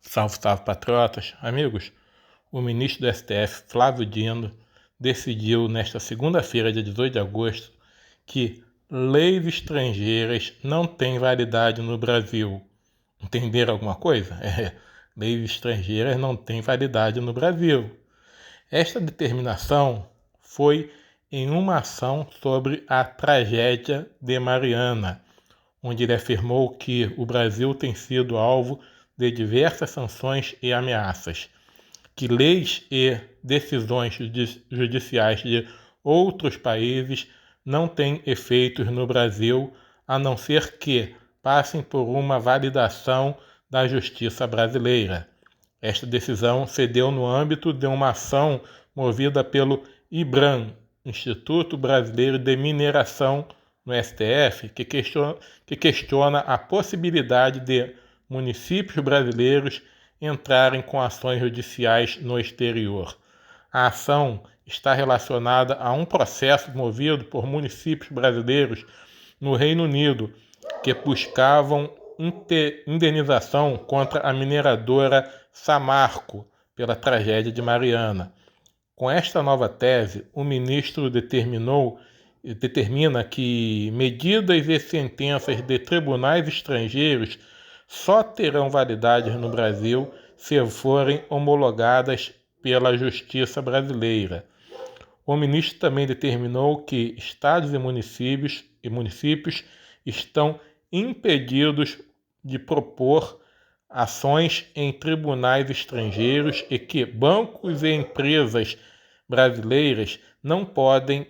Salve, salve, patriotas. Amigos, o ministro do STF, Flávio Dino, decidiu nesta segunda-feira, dia 18 de agosto, que leis estrangeiras não têm validade no Brasil. Entenderam alguma coisa? Leis estrangeiras não têm validade no Brasil. Esta determinação foi em uma ação sobre a tragédia de Mariana, onde ele afirmou que o Brasil tem sido alvo de diversas sanções e ameaças, que leis e decisões judiciais de outros países não têm efeitos no Brasil, a não ser que passem por uma validação da justiça brasileira. Esta decisão se deu no âmbito de uma ação movida pelo IBRAM, Instituto Brasileiro de Mineração, no STF, que questiona a possibilidade de municípios brasileiros entrarem com ações judiciais no exterior. A ação está relacionada a um processo movido por municípios brasileiros no Reino Unido que buscavam indenização contra a mineradora Samarco pela tragédia de Mariana. Com esta nova tese, o ministro determina que medidas e sentenças de tribunais estrangeiros só terão validade no Brasil se forem homologadas pela Justiça brasileira. O ministro também determinou que estados e municípios estão impedidos de propor ações em tribunais estrangeiros e que bancos e empresas brasileiras não podem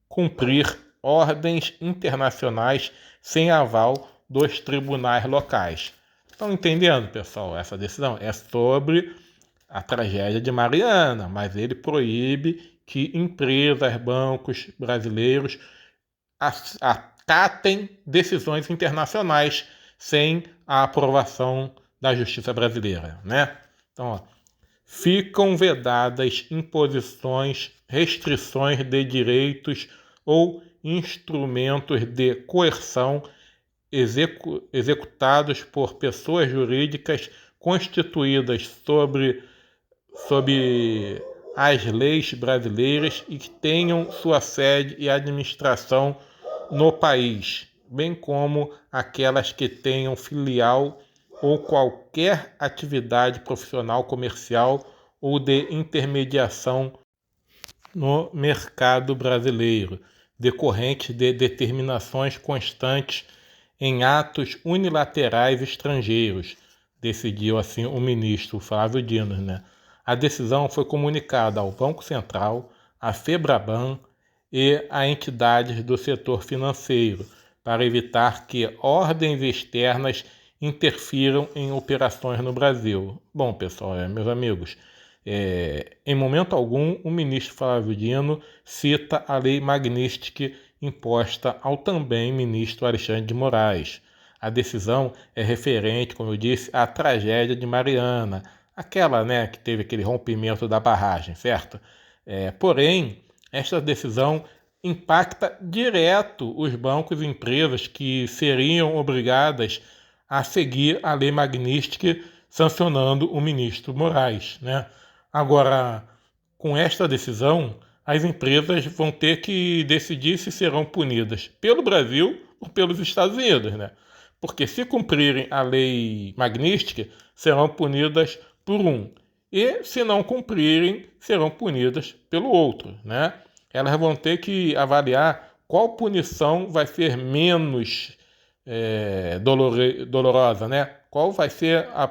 cumprir ordens internacionais sem aval dos tribunais locais. Estão entendendo, pessoal? Essa decisão é sobre a tragédia de Mariana, mas ele proíbe que empresas, bancos brasileiros acatem decisões internacionais sem a aprovação da justiça brasileira, né? Então, ó, ficam vedadas imposições, restrições de direitos ou instrumentos de coerção executados por pessoas jurídicas constituídas sob as leis brasileiras e que tenham sua sede e administração no país, bem como aquelas que tenham filial ou qualquer atividade profissional, comercial ou de intermediação no mercado brasileiro, decorrente de determinações constantes em atos unilaterais estrangeiros, decidiu assim o ministro Flávio Dino, né? A decisão foi comunicada ao Banco Central, à Febraban e a entidades do setor financeiro, para evitar que ordens externas interfiram em operações no Brasil. Bom, pessoal, meus amigos, em momento algum o ministro Flávio Dino cita a lei Magnitsky imposta ao também ministro Alexandre de Moraes. A decisão é referente, como eu disse, à tragédia de Mariana, aquela, né, que teve aquele rompimento da barragem, certo? Porém, esta decisão impacta direto os bancos e empresas que seriam obrigadas a seguir a lei Magnitsky sancionando o ministro Moraes, né? Agora, com esta decisão, as empresas vão ter que decidir se serão punidas pelo Brasil ou pelos Estados Unidos, né? Porque se cumprirem a lei Magnitsky, serão punidas por um. E se não cumprirem, serão punidas pelo outro, né? Elas vão ter que avaliar qual punição vai ser menos dolorosa, né? Qual vai ser a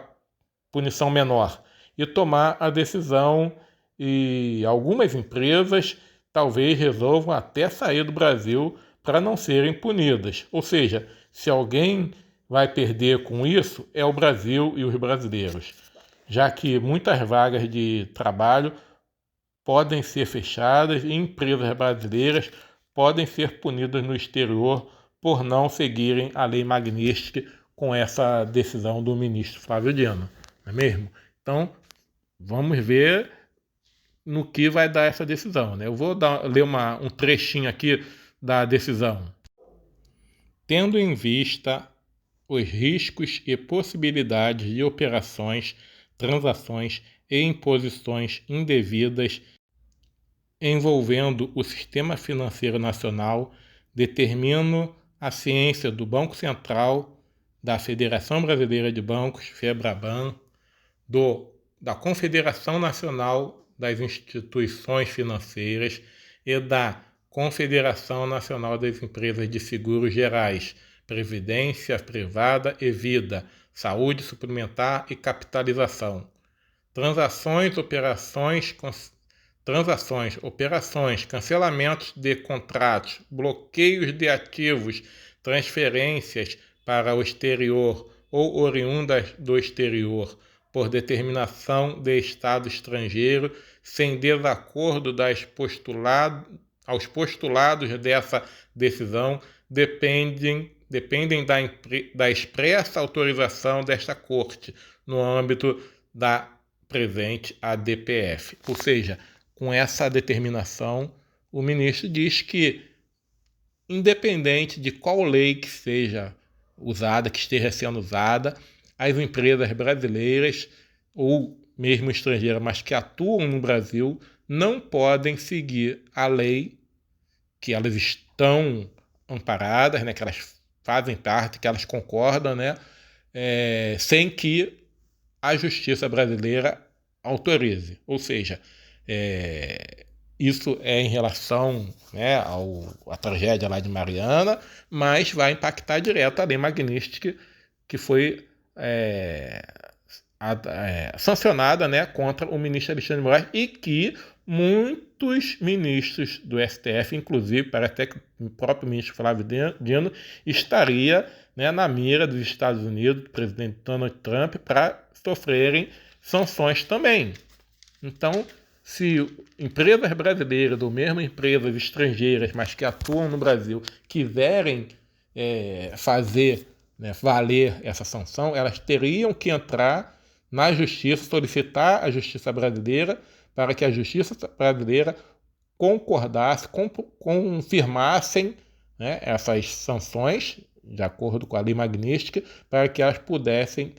punição menor e tomar a decisão, e algumas empresas talvez resolvam até sair do Brasil para não serem punidas. Ou seja, se alguém vai perder com isso, é o Brasil e os brasileiros, já que muitas vagas de trabalho podem ser fechadas e empresas brasileiras podem ser punidas no exterior por não seguirem a lei Magnitsky com essa decisão do ministro Flávio Dino, não é mesmo? Então, vamos ver no que vai dar essa decisão, né? Eu vou ler um trechinho aqui da decisão. Tendo em vista os riscos e possibilidades de operações, transações e imposições indevidas envolvendo o sistema financeiro nacional, determino a ciência do Banco Central, da Federação Brasileira de Bancos, FEBRABAN, da Confederação Nacional das Instituições Financeiras e da Confederação Nacional das Empresas de Seguros Gerais, Previdência Privada e Vida, Saúde Suplementar e Capitalização. Transações, operações, cancelamentos de contratos, bloqueios de ativos, transferências para o exterior ou oriundas do exterior, por determinação de Estado estrangeiro, sem desacordo aos postulados dessa decisão, dependem da expressa autorização desta Corte, no âmbito da presente ADPF. Ou seja, com essa determinação, o ministro diz que, independente de qual lei que seja usada, que esteja sendo usada, as empresas brasileiras ou mesmo estrangeiras, mas que atuam no Brasil, não podem seguir a lei que elas estão amparadas, né, que elas fazem parte, que elas concordam, né, sem que a justiça brasileira autorize. Ou seja, isso é em relação, né, à tragédia lá de Mariana, mas vai impactar direto a lei Magnitsky, que foi sancionada, né, contra o ministro Alexandre de Moraes, e que muitos ministros do STF, inclusive parece até que o próprio ministro Flávio Dino, estaria, né, na mira dos Estados Unidos, do presidente Donald Trump, para sofrerem sanções também. Então, se empresas brasileiras ou mesmo empresas estrangeiras, mas que atuam no Brasil, quiserem fazer, né, valer essa sanção, elas teriam que entrar na justiça, solicitar a justiça brasileira para que a justiça brasileira concordasse, confirmassem, né, essas sanções, de acordo com a lei Magnitsky, para que elas pudessem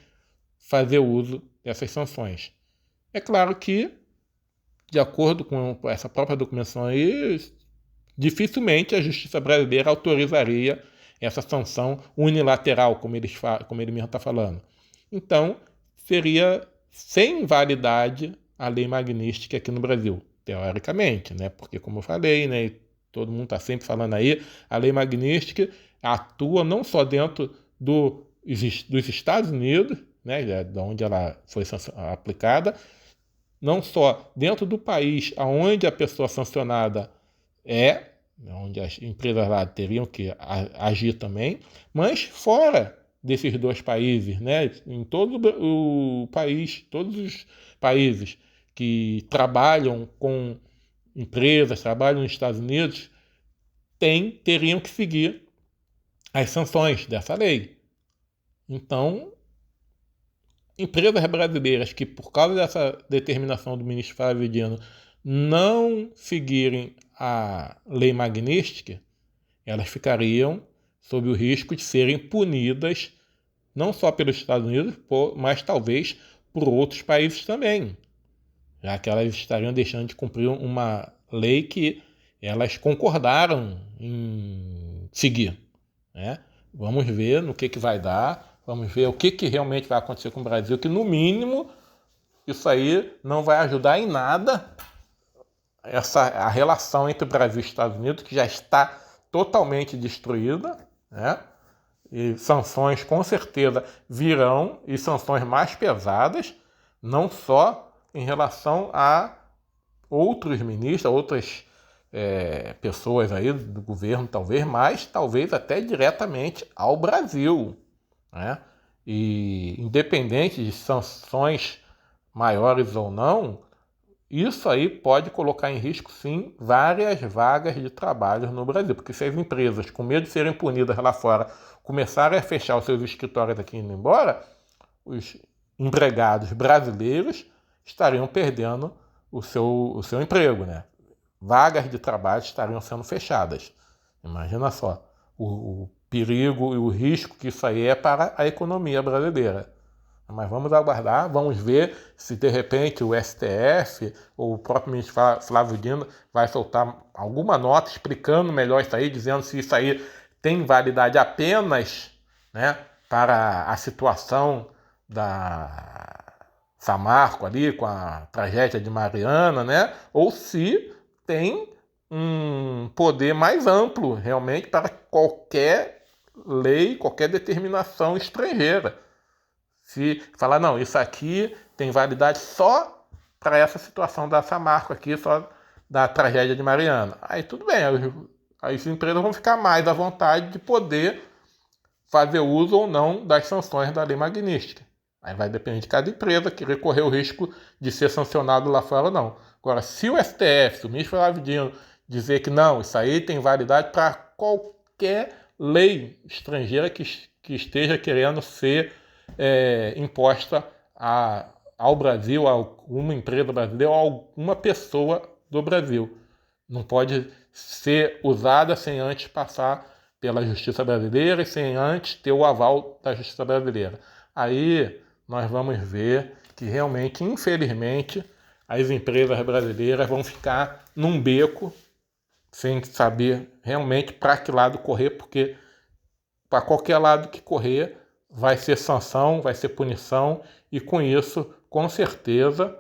fazer uso dessas sanções. É claro que, de acordo com essa própria documentação aí, dificilmente a justiça brasileira autorizaria essa sanção unilateral, como ele mesmo está falando. Então, seria sem validade a lei Magnitsky aqui no Brasil, teoricamente, né? Porque, como eu falei, né, todo mundo está sempre falando aí, a lei Magnitsky atua não só dentro dos Estados Unidos, né, de onde ela foi aplicada, não só dentro do país onde a pessoa sancionada onde as empresas lá teriam que agir também, mas fora desses dois países, né, em todo o país, todos os países que trabalham com empresas, trabalham nos Estados Unidos, teriam que seguir as sanções dessa lei. Então, empresas brasileiras que, por causa dessa determinação do ministro Flávio Dino, não seguirem a lei Magnitsky, elas ficariam sob o risco de serem punidas não só pelos Estados Unidos, mas talvez por outros países também, já que elas estariam deixando de cumprir uma lei que elas concordaram em seguir, né? Vamos ver no que vai dar, vamos ver o que realmente vai acontecer com o Brasil, que no mínimo isso aí não vai ajudar em nada a relação entre o Brasil e os Estados Unidos, que já está totalmente destruída, né? E sanções com certeza virão, e sanções mais pesadas, não só em relação a outros ministros, outras pessoas aí do governo, mas talvez até diretamente ao Brasil, né? E independente de sanções maiores ou não, isso aí pode colocar em risco, sim, várias vagas de trabalho no Brasil, porque se as empresas, com medo de serem punidas lá fora, começarem a fechar os seus escritórios aqui indo embora, os empregados brasileiros estariam perdendo o seu emprego, né? Vagas de trabalho estariam sendo fechadas. Imagina só, o perigo e o risco que isso aí é para a economia brasileira. Mas vamos aguardar, vamos ver se de repente o STF ou o próprio ministro Flávio Dino vai soltar alguma nota explicando melhor isso aí, dizendo se isso aí tem validade apenas, né, para a situação da Samarco ali, com a tragédia de Mariana, né, ou se tem um poder mais amplo realmente para qualquer lei, qualquer determinação estrangeira. Se falar, não, isso aqui tem validade só para essa situação da Samarco aqui, só da tragédia de Mariana. Aí tudo bem, as empresas vão ficar mais à vontade de poder fazer uso ou não das sanções da lei magnística. Aí vai depender de cada empresa que correr o risco de ser sancionado lá fora ou não. Agora, se o STF, se o ministro Flávio Dino dizer que não, isso aí tem validade para qualquer lei estrangeira que esteja querendo ser imposta ao Brasil, a alguma empresa brasileira ou a alguma pessoa do Brasil. Não pode ser usada sem antes passar pela justiça brasileira e sem antes ter o aval da justiça brasileira. Aí nós vamos ver que realmente, infelizmente, as empresas brasileiras vão ficar num beco sem saber realmente para que lado correr, porque para qualquer lado que correr vai ser sanção, vai ser punição, e com isso, com certeza,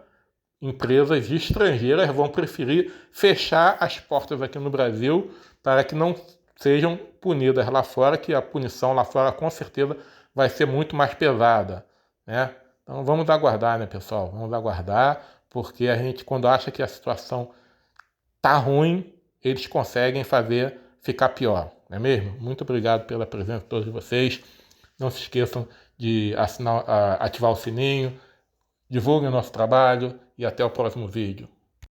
empresas estrangeiras vão preferir fechar as portas aqui no Brasil para que não sejam punidas lá fora, que a punição lá fora com certeza vai ser muito mais pesada, né? Então vamos aguardar, né, pessoal? Vamos aguardar, porque a gente, quando acha que a situação tá ruim, eles conseguem fazer ficar pior, não é mesmo? Muito obrigado pela presença de todos vocês. Não se esqueçam de ativar o sininho, divulguem o nosso trabalho e até o próximo vídeo.